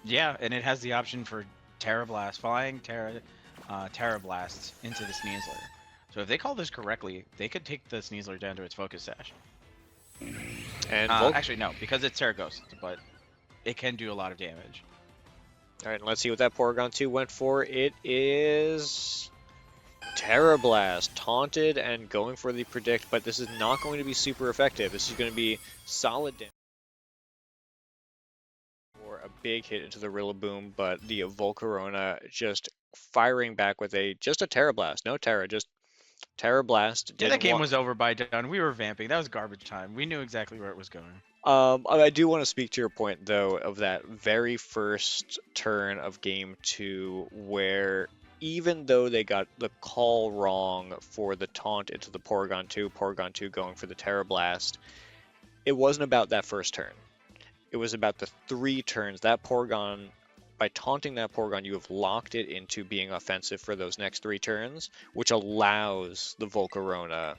Yeah, and it has the option for Terra Blast, flying Terra Blasts into the Sneasler. So if they call this correctly, they could take the Sneasler down to its Focus Sash. And Volk. Actually, no, because it's Terra Ghost, but it can do a lot of damage. All right, and let's see what that Porygon 2 went for. It is Terra Blast, taunted and going for the predict, but this is not going to be super effective. This is going to be solid damage for a big hit into the Rillaboom, but the Volcarona just firing back with just a Terra Blast. No Terra, just Terra Blast. Yeah, that game was over by done. We were vamping. That was garbage time. We knew exactly where it was going. I do want to speak to your point, though, of that very first turn of Game 2, where even though they got the call wrong for the taunt into the Porygon 2 going for the Terra Blast, it wasn't about that first turn. It was about the 3 turns. That Porygon, by taunting that Porygon, you have locked it into being offensive for those next 3 turns, which allows the Volcarona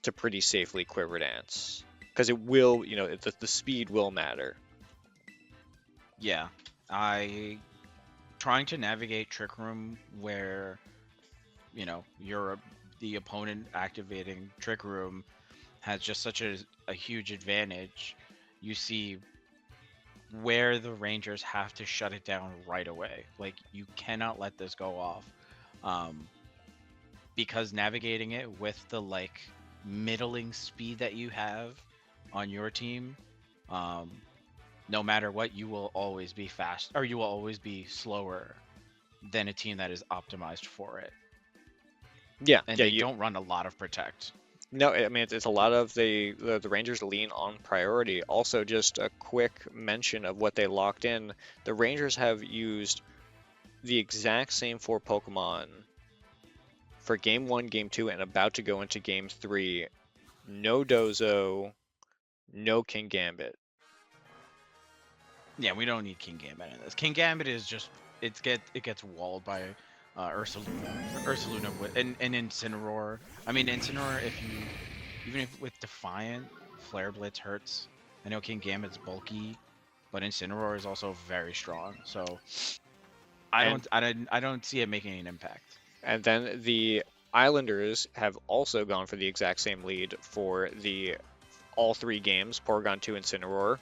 to pretty safely Quiver Dance. Because it will, the speed will matter. Yeah, trying to navigate Trick Room where, you're the opponent activating Trick Room has just such a huge advantage. You see where the Rangers have to shut it down right away. Like, you cannot let this go off. Because navigating it with the, middling speed that you have on your team, no matter what, you will always be fast, or you will always be slower than a team that is optimized for it. Yeah, and they don't run a lot of protect. No, I mean it's a lot of the Rangers lean on priority. Also, just a quick mention of what they locked in. The Rangers have used the exact same 4 Pokemon for Game 1, Game 2, and about to go into Game 3. No Dozo, no King Gambit. Yeah, we don't need King Gambit in this. King Gambit is just it gets walled by Ursaluna and Incineroar. I mean Incineroar, even if with Defiant, Flare Blitz hurts. I know King Gambit's bulky, but Incineroar is also very strong. So I don't see it making an impact. And then the Islanders have also gone for the exact same lead for all 3 games, Porygon 2 and Incineroar.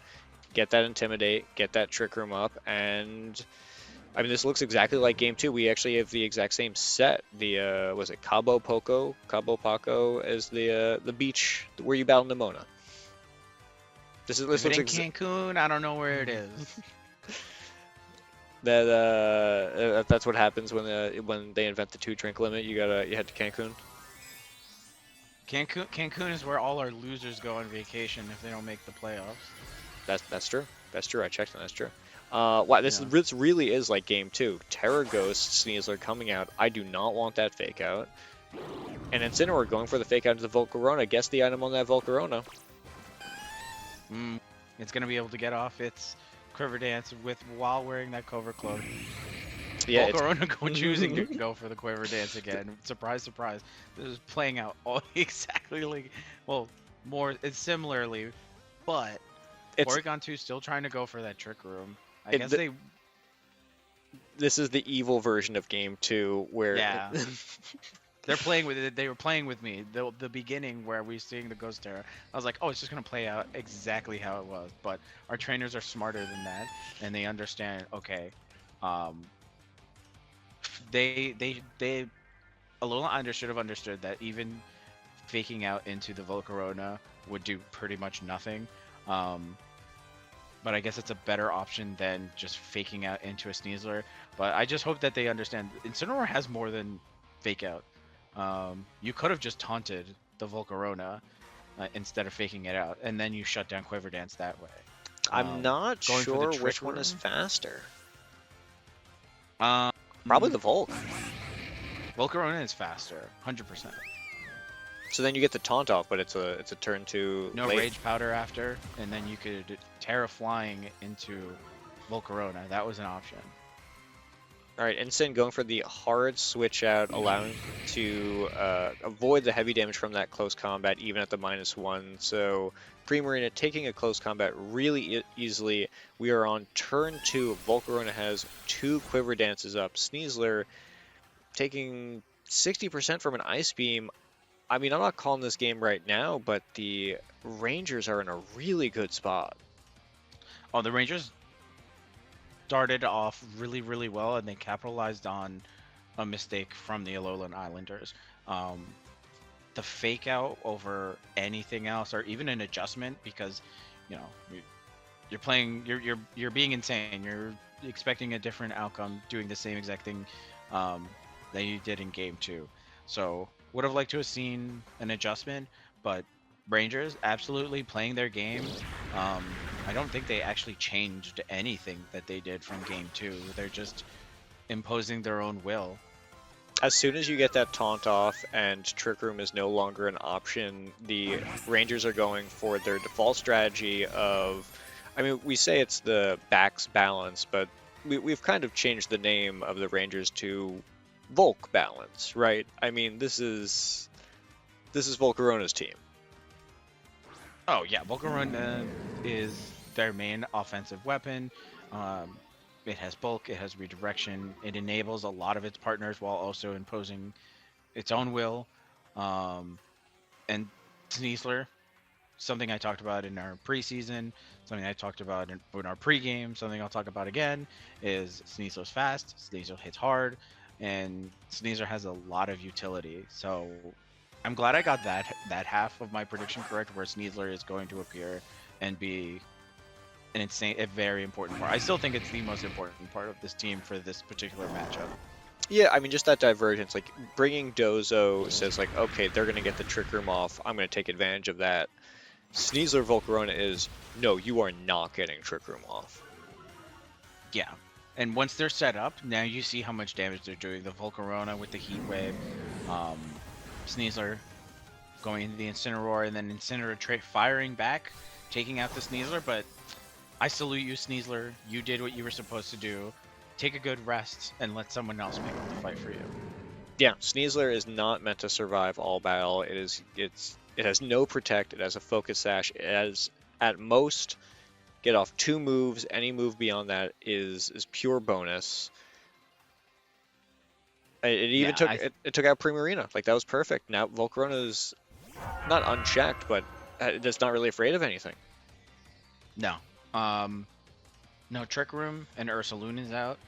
Get that Intimidate, get that Trick Room up, and I mean this looks exactly like Game 2. We actually have the exact same set. The was it Cabo Paco as the beach where you battle Nimona. This looks like Cancun. I don't know where it is. That that's what happens when they invent the 2-drink limit. You head to Cancun. Cancun is where all our losers go on vacation if they don't make the playoffs. That's true. That's true. I checked, and that's true. Wow, this really is like Game 2. Terra Ghost Sneasler coming out. I do not want that fake out. And Incineroar going for the fake out into the Volcarona. Guess the item on that Volcarona. It's gonna be able to get off its Quiver Dance while wearing that cover cloak. Yeah, Volcarona choosing to go for the Quiver Dance again. Surprise, surprise. This is playing out exactly it's similarly, but Porygon 2 still trying to go for that Trick Room. I guess this is the evil version of Game 2 where they're playing with it. They were playing with me. The beginning where we seeing the Ghost Terra, I was like, oh, it's just gonna play out exactly how it was. But our trainers are smarter than that, and they understand. Okay, Alola should have understood that even faking out into the Volcarona would do pretty much nothing. But I guess it's a better option than just faking out into a Sneasler. But I just hope that they understand Incineroar has more than fake out. You could have just taunted the Volcarona instead of faking it out, and then you shut down Quiver Dance that way. I'm not sure which one is faster. Probably the Volc. Volcarona is faster, 100%. So then you get the taunt off, but it's a turn 2. No Rage Powder after, and then you could Terra Flying into Volcarona. That was an option. All right, Ensign going for the hard switch out, allowing to avoid the heavy damage from that close combat, even at the -1. So Primarina taking a close combat really easily. We are on turn 2. Volcarona has 2 Quiver Dances up. Sneasler taking 60% from an Ice Beam. I mean, I'm not calling this game right now, but the Rangers are in a really good spot. Oh, the Rangers started off really, really well, and they capitalized on a mistake from the Alolan Islanders. Um, the fake out over anything else, or even an adjustment, because you know you're playing, you're being insane. You're expecting a different outcome, doing the same exact thing that you did in game 2. So would have liked to have seen an adjustment, but Rangers absolutely playing their game. Um, I don't think they actually changed anything that they did from game 2. They're just imposing their own will. As soon as you get that taunt off and Trick Room is no longer an option, the Rangers are going for their default strategy of, I mean, we say it's the backs balance, but we've kind of changed the name of the Rangers to Volk balance, right? I mean, this is Volcarona's team. Oh yeah, Volcarona is their main offensive weapon. Um, it has bulk, it has redirection, it enables a lot of its partners while also imposing its own will. Um, and Sneasler, something I talked about in our preseason, something I talked about in our pregame, something I'll talk about again, is Sneasler's fast, Sneasler hits hard, and Sneasler has a lot of utility. So I'm glad I got that half of my prediction correct, where Sneasler is going to appear and be a very important part. I still think it's the most important part of this team for this particular matchup. Yeah, I mean, just that divergence, like bringing Dozo says like, okay, they're going to get the Trick Room off. I'm going to take advantage of that. Sneasler Volcarona is, no, you are not getting Trick Room off. Yeah. And once they're set up, now you see how much damage they're doing. The Volcarona with the Heat Wave, Sneasler going into the Incineroar, and then Incineroar firing back, taking out the Sneasler. But I salute you, Sneasler. You did what you were supposed to do. Take a good rest and let someone else pick up the fight for you. Yeah, Sneasler is not meant to survive all battle. It has no protect. It has a focus sash. It has at most get off 2 moves. Any move beyond that is pure bonus. It even Yeah, it took out Primarina. Like that was perfect. Now Volcarona's not unchecked, but it's not really afraid of anything. no. No Trick Room and Ursaluna is out.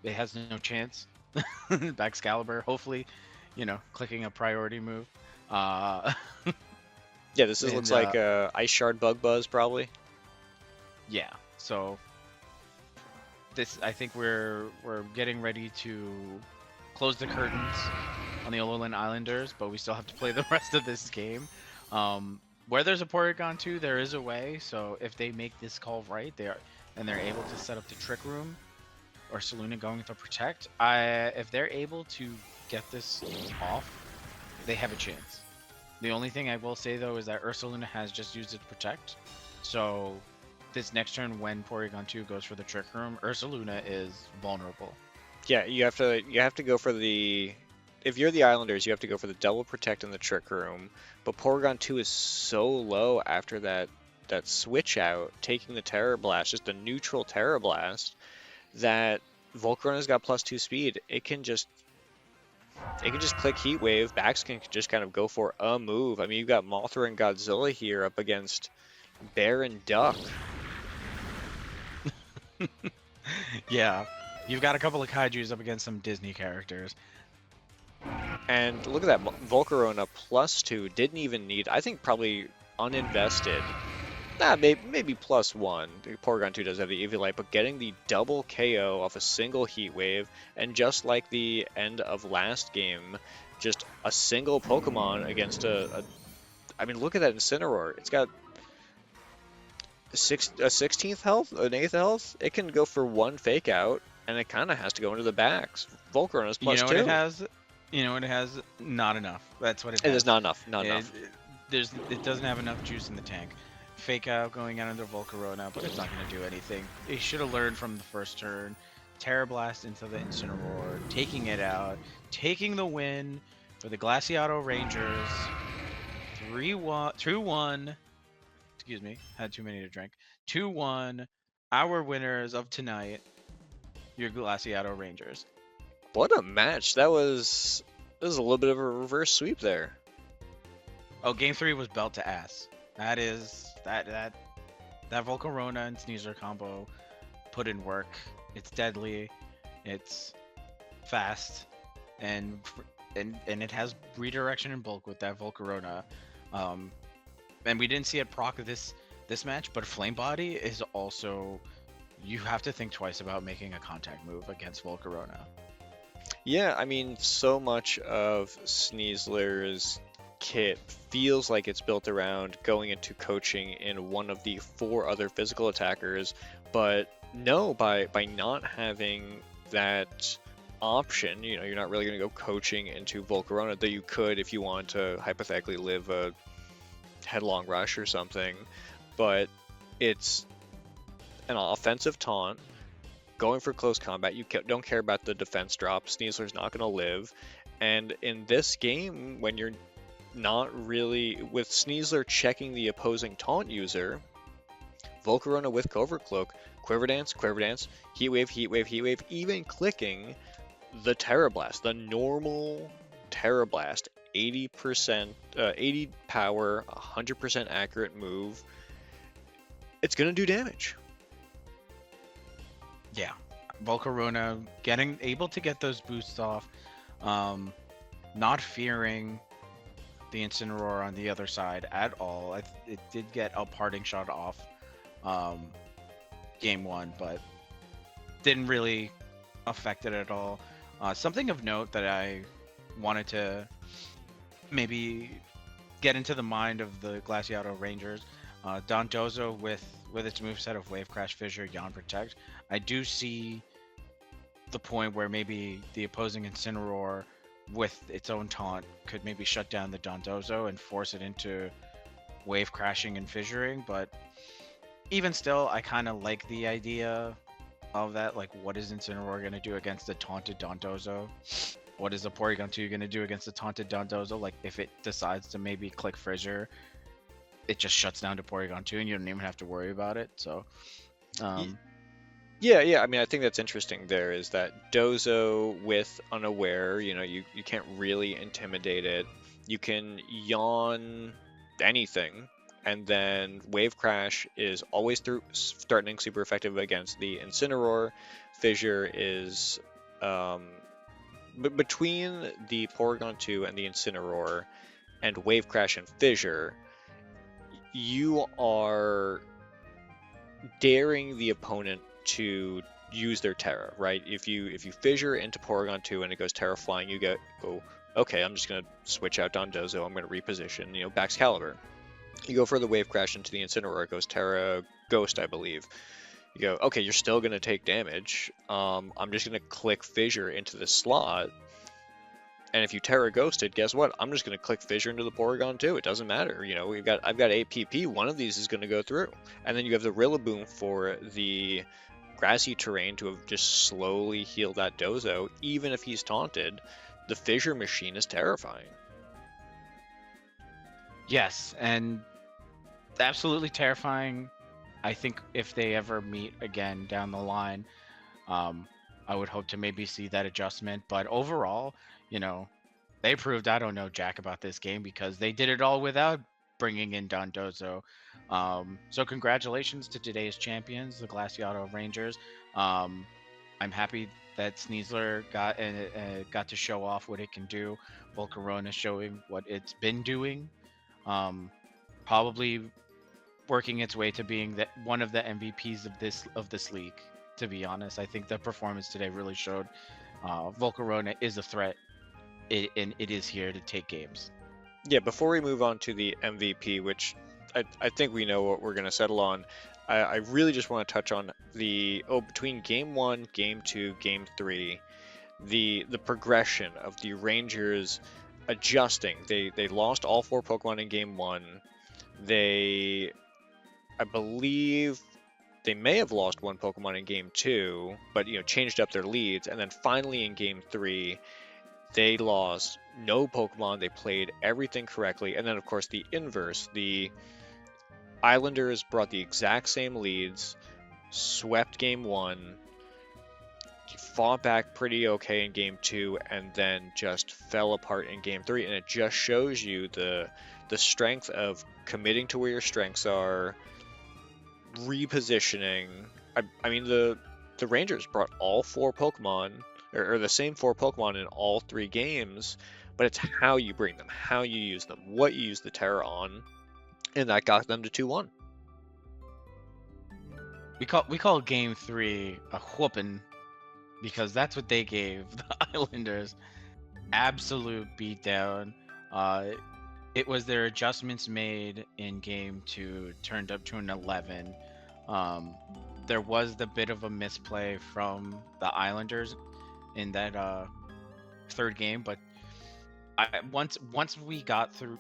It has no chance. Excalibur, hopefully, clicking a priority move. Yeah, this And, looks like Ice Shard Bug Buzz probably. Yeah. So I think we're getting ready to close the curtains on the Alolan Islanders, but we still have to play the rest of this game. Where there's a Porygon 2, there is a way. So if they make this call right, they're able to set up the Trick Room, or Saluna going to Protect. If they're able to get this off, they have a chance. The only thing I will say though is that Ursaluna has just used its Protect, so this next turn when Porygon 2 goes for the Trick Room, Ursaluna is vulnerable. Yeah, you have to go for the, if you're the Islanders, you have to go for the double protect in the Trick Room. But Porygon 2 is so low after that switch out, taking the Terror Blast, just a neutral Terror Blast, that Volcarona's got +2 speed. It can just click Heat Wave. Backs can just kind of go for a move. I mean, you've got Mothra and Godzilla here up against Bear and Duck. Yeah, you've got a couple of kaijus up against some Disney characters. And look at that, Volcarona +2, didn't even need, I think probably uninvested. Nah, maybe +1. Porygon 2 does have the Eviolite, but getting the double KO off a single Heat Wave, and just like the end of last game, just a single Pokemon against I mean, look at that Incineroar. It's got a 16th health, an 8th health. It can go for 1 fake out, and it kind of has to go into the backs. Volcarona's +2. You know what it has? It has? Not enough. That's what it has. It is not enough. Not enough. It doesn't have enough juice in the tank. Fake out going out into Volcarona, but it's not going to do anything. They should have learned from the first turn Terra Blast into the Incineroar, taking it out, taking the win for the Glaseado Rangers. 3-1, 2-1. Excuse me, had too many to drink. 2-1. Our winners of tonight, your Glaseado Rangers. What a match! That was a little bit of a reverse sweep there. Oh, game 3 was belt to ass. That Volcarona and Sneasler combo put in work. It's deadly, it's fast, and it has redirection and bulk with that Volcarona. And we didn't see it proc this match, but Flame Body is also, you have to think twice about making a contact move against Volcarona. Yeah, I mean, so much of Sneasler's kit feels like it's built around going into coaching in one of the 4 other physical attackers, but no, by not having that option, you know, you're not really going to go coaching into Volcarona, though you could if you want to hypothetically live a headlong rush or something, but it's an offensive taunt going for close combat. You don't care about the defense drop. Sneasler's not going to live, and in this game, when you're not really with Sneasler checking the opposing taunt user, Volcarona with Covert Cloak, Quiver Dance, Heat Wave, even clicking the Terra Blast, the normal Terra Blast, 80%, 80 power, 100% accurate move. It's gonna do damage. Yeah, Volcarona able to get those boosts off, not fearing the Incineroar on the other side at all. It did get a parting shot off game 1, but didn't really affect it at all. Something of note that I wanted to maybe get into the mind of the Glaseado Rangers, Dondozo with its moveset of Wave Crash, Fissure, Yawn Protect. I do see the point where maybe the opposing Incineroar with its own taunt could maybe shut down the Dondozo and force it into wave crashing and fissuring, but even still, I kind of like the idea of that. Like, what is Incineroar going to do against the taunted Dondozo? What is the Porygon 2 going to do against the taunted Dondozo? Like, if it decides to maybe click Fissure, it just shuts down to Porygon 2 and you don't even have to worry about it. So, Yeah, I mean, I think that's interesting there is that Dozo with Unaware, you know, you can't really intimidate it. You can yawn anything, and then Wave Crash is always starting super effective against the Incineroar. Fissure is between the Porygon 2 and the Incineroar and Wave Crash and Fissure, you are daring the opponent to use their Terra, right? If you Fissure into Porygon 2 and it goes Terra Flying, you go, okay, I'm just going to switch out Dondozo, I'm going to reposition, you know, Baxcalibur. You go for the Wave Crash into the Incineroar, it goes Terra Ghost, I believe. You go, okay, you're still going to take damage. I'm just going to click Fissure into the slot. And if you Terra Ghosted, guess what? I'm just going to click Fissure into the Porygon 2. It doesn't matter. You know, I've got APP. One of these is going to go through. And then you have the Rillaboom for the grassy terrain to have just slowly healed that Dozo. Even if he's taunted, the Fissure machine is terrifying. yes, and absolutely terrifying. I think if they ever meet again down the line, I would hope to maybe see that adjustment. But overall, you know, they proved I don't know jack about this game because they did it all without bringing in Dondozo. So congratulations to today's champions, the Glaseado Rangers. I'm happy that Sneasler got to show off what it can do. Volcarona showing what it's been doing. Probably working its way to being one of the MVPs of this league. To be honest, I think the performance today really showed Volcarona is a threat, and it is here to take games. Yeah, before we move on to the MVP, which I think we know what we're going to settle on, I really just want to touch on between Game 1, Game 2, Game 3, the progression of the Rangers adjusting. They lost all 4 Pokemon in Game 1. I believe they may have lost one Pokemon in game 2, but changed up their leads, and then finally in game 3 they lost no Pokemon. They played everything correctly, and then of course the inverse, the Islanders brought the exact same leads, swept game 1, fought back pretty okay in game 2, and then just fell apart in game 3. And it just shows you the strength of committing to where your strengths are, repositioning. I mean, the Rangers brought all 4 Pokemon, or the same 4 Pokemon in all 3 games, but it's how you bring them, how you use them, what you use the Terra on, and that got them to 2-1. We call game 3 a whooping because that's what they gave the Islanders. Absolute beatdown. It was their adjustments made in game 2 turned up to an 11. There was the bit of a misplay from the Islanders in that third game, but once we got through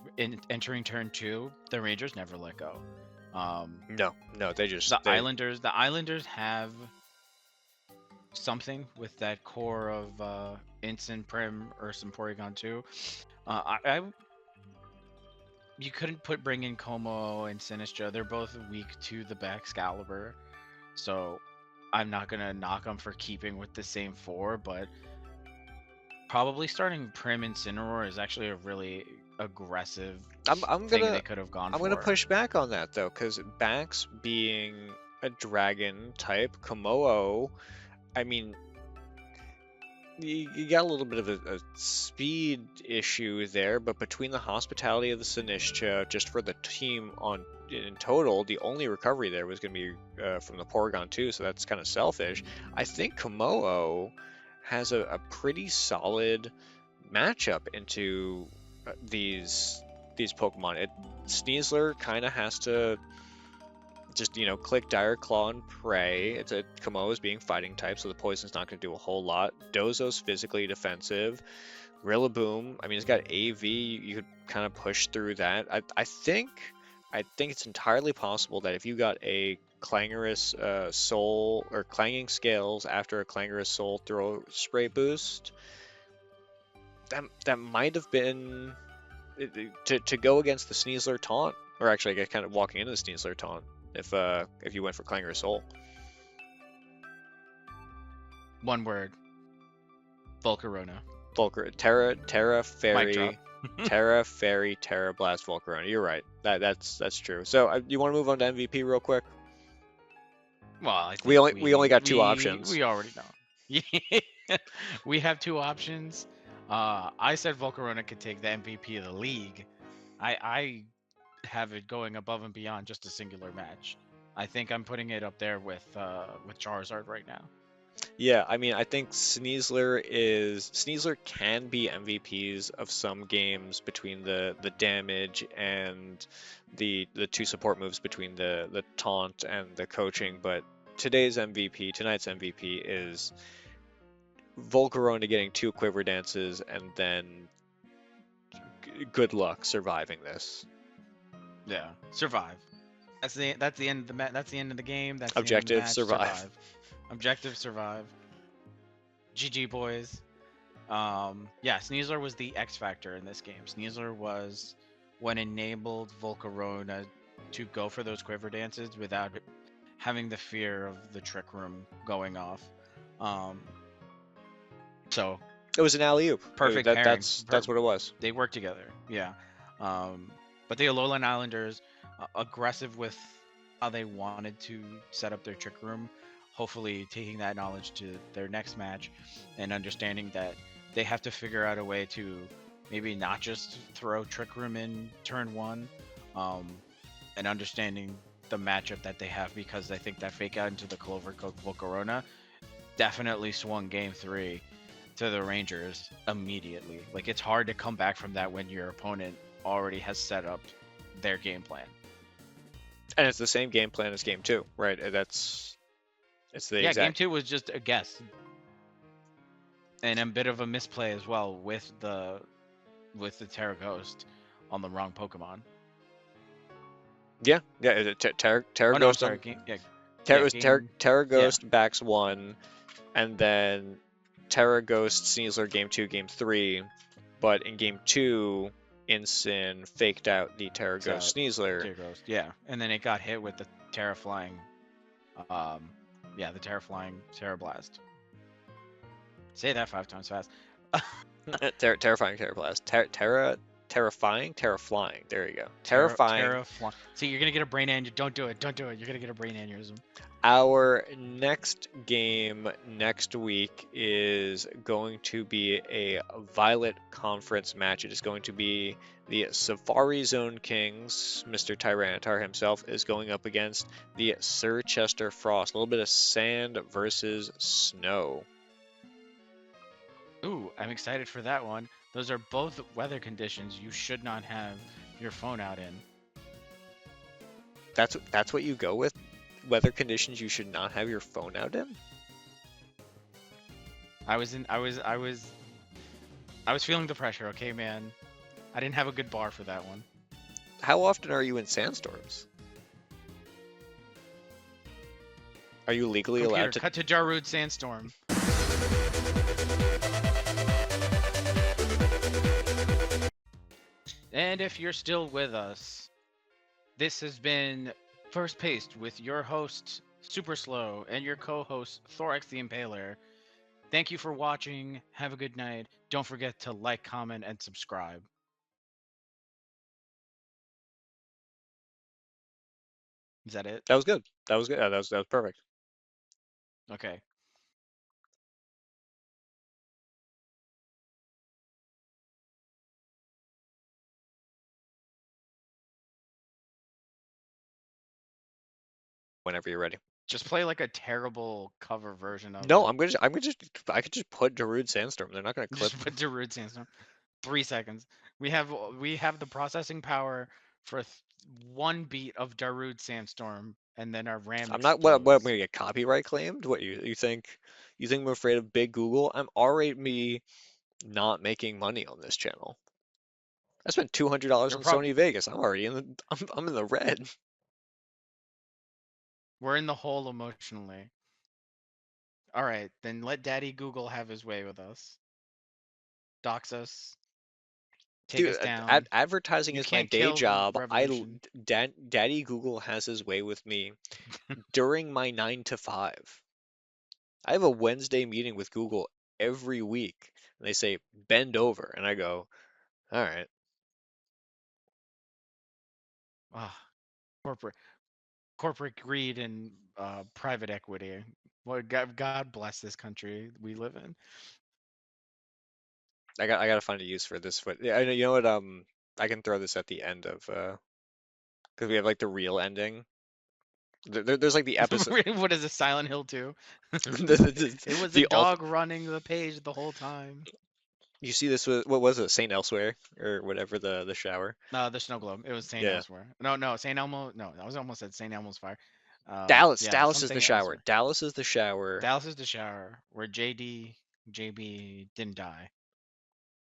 entering turn 2, the Rangers never let go. No, they just the Islanders have something with that core of Instant Prim or some Porygon 2. You couldn't bring in Kommo-o and Sinistra. They're both weak to the Excalibur, so I'm not gonna knock them for keeping with the same 4, but probably starting Prim and Incineroar is actually a really aggressive thing they could have gone for. I'm gonna push back on that though, because Bax being a dragon type, Kommo-o, I mean, you got a little bit of a speed issue there, but between the hospitality of the Sinistcha, just for the team in total, the only recovery there was going to be from the Porygon 2, so that's kind of selfish. I think Kommo-o has a pretty solid matchup into these Pokemon. Sneasler kind of has to just click Dire Claw and pray. It's a Kommo-o is being fighting type, so the poison's not going to do a whole lot. Dozo's physically defensive. Rillaboom, I mean, it's got AV. You could kind of push through that. I think it's entirely possible that if you got a Clangorous Soul or Clanging Scales after a Clangorous Soul throw spray boost, that might have been to go against the Sneasler taunt, or actually I guess kind of walking into the Sneasler taunt. If you went for Clangorous Soul. One word. Volcarona. Terra Fairy. Terra Fairy, Terra Blast, Volcarona. You're right. That's true. So you want to move on to MVP real quick? Well, I think we only got 2 options. We already know. Yeah. We have 2 options. I said Volcarona could take the MVP of the league. I have it going above and beyond just a singular match. I think I'm putting it up there with Charizard right now. Yeah, I mean, I think Sneasler can be MVPs of some games between the damage and the 2 support moves between the taunt and the coaching, but tonight's MVP is Volcarona getting 2 Quiver Dances and then good luck surviving this. Yeah, survive. That's the end of the that's the end of the game. That's objective. The end of the match. Survive. Objective survive. GG boys. Yeah, Sneasler was the X factor in this game. Sneasler was what enabled Volcarona to go for those Quiver Dances without having the fear of the Trick Room going off. So it was an alley-oop. Perfect. That's what it was. They worked together. Yeah. But the Alola Islanders, aggressive with how they wanted to set up their Trick Room, hopefully taking that knowledge to their next match and understanding that they have to figure out a way to maybe not just throw Trick Room in turn 1, and understanding the matchup that they have, because I think that fake out into the Clover Volcarona definitely swung game 3 to the Rangers immediately. Like, it's hard to come back from that when your opponent already has set up their game plan. And it's the same game plan as game 2, right? It's the exact... game 2 was just a guess. And a bit of a misplay as well with the Terra Ghost on the wrong Pokemon. Yeah, Terra Ghost. Sorry, Yeah, Terra yeah. Ghost backs 1, and then Terra Ghost Sneasler game 2, game 3, but in game 2, Incin faked out the Terra It's out. Ghost Sneasler. Tear Ghost. Yeah, and then it got hit with the Terra Flying. Um, yeah, the Terra Flying Terra Blast. Say that 5 times fast. Terrifying Terra Blast. Terrifying Terra Flying. There you go. Terrifying. Terra Flying. See, you're gonna get a brain aneurysm. Don't do it. Don't do it. You're gonna get a brain aneurysm. Our next game next week is going to be a Violet Conference match. It is going to be the Safari Zone Kings. Mr. Tyranitar himself is going up against the Sir Chester Frost. A little bit of sand versus snow. Ooh, I'm excited for that one. Those are both weather conditions you should not have your phone out in. That's what you go with? Weather conditions you should not have your phone out in? I was feeling the pressure, okay, man. I didn't have a good bar for that one. How often are you in sandstorms? Are you legally Computer, allowed to? cut to Jarud Sandstorm. And if you're still with us, this has been First Paste with your host, Super Slow, and your co-host, Thorax the Impaler. Thank you for watching. Have a good night. Don't forget to like, comment, and subscribe. Is that it? That was good. That was good. That was perfect. Okay. Whenever you're ready. Just play like a terrible cover version of No, it. I could just put Darude Sandstorm. They're not gonna clip. Just put Jarud Sandstorm. 3 seconds. We have the processing power for 1 beat of Darude Sandstorm, and then our RAM I'm not what I'm explodes. gonna get copyright claimed? What you think I'm afraid of big Google? I'm already not making money on this channel. I spent $200 You're on probably Sony Vegas. I'm already in the I'm in the red. we're in the hole emotionally. All right, then let Daddy Google have his way with us. Dox us, take Dude, us down. advertising You is my can't day kill the job. revolution. Daddy Google has his way with me during my 9 to 5. I have a Wednesday meeting with Google every week, and they say bend over, and I go, all right. Ah, corporate corporate greed and private equity. Well, God bless this country we live in. I gotta find a use for this foot. Yeah, I know. You know what? I can throw this at the end of because we have like the real ending. There's like the episode. What is a Silent Hill 2? It was a The alt. dog running the page the whole time. You see this was what was it? Saint Elsewhere or whatever the shower. No, the snow globe. It was St. Yeah. Elsewhere. No, St. Elmo. No, I was almost at St. Elmo's Fire. Yeah, Dallas is the something shower. elsewhere. Dallas is the shower, Dallas is the shower where JB didn't die.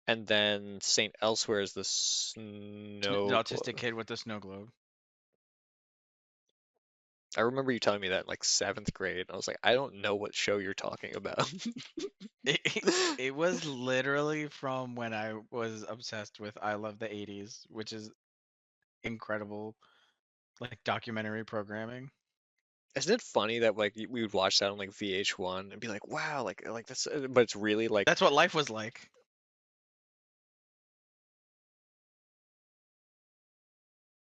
and then Saint Elsewhere is the The snow autistic globe. kid with the snow globe. I remember you telling me that in like 7th grade. I was like, I don't know what show you're talking about. It was literally from when I was obsessed with I Love the 80s, which is incredible, like documentary programming. Isn't it funny that we would watch that on like VH1 and be like, wow, like that's, but it's really like That's what life was like.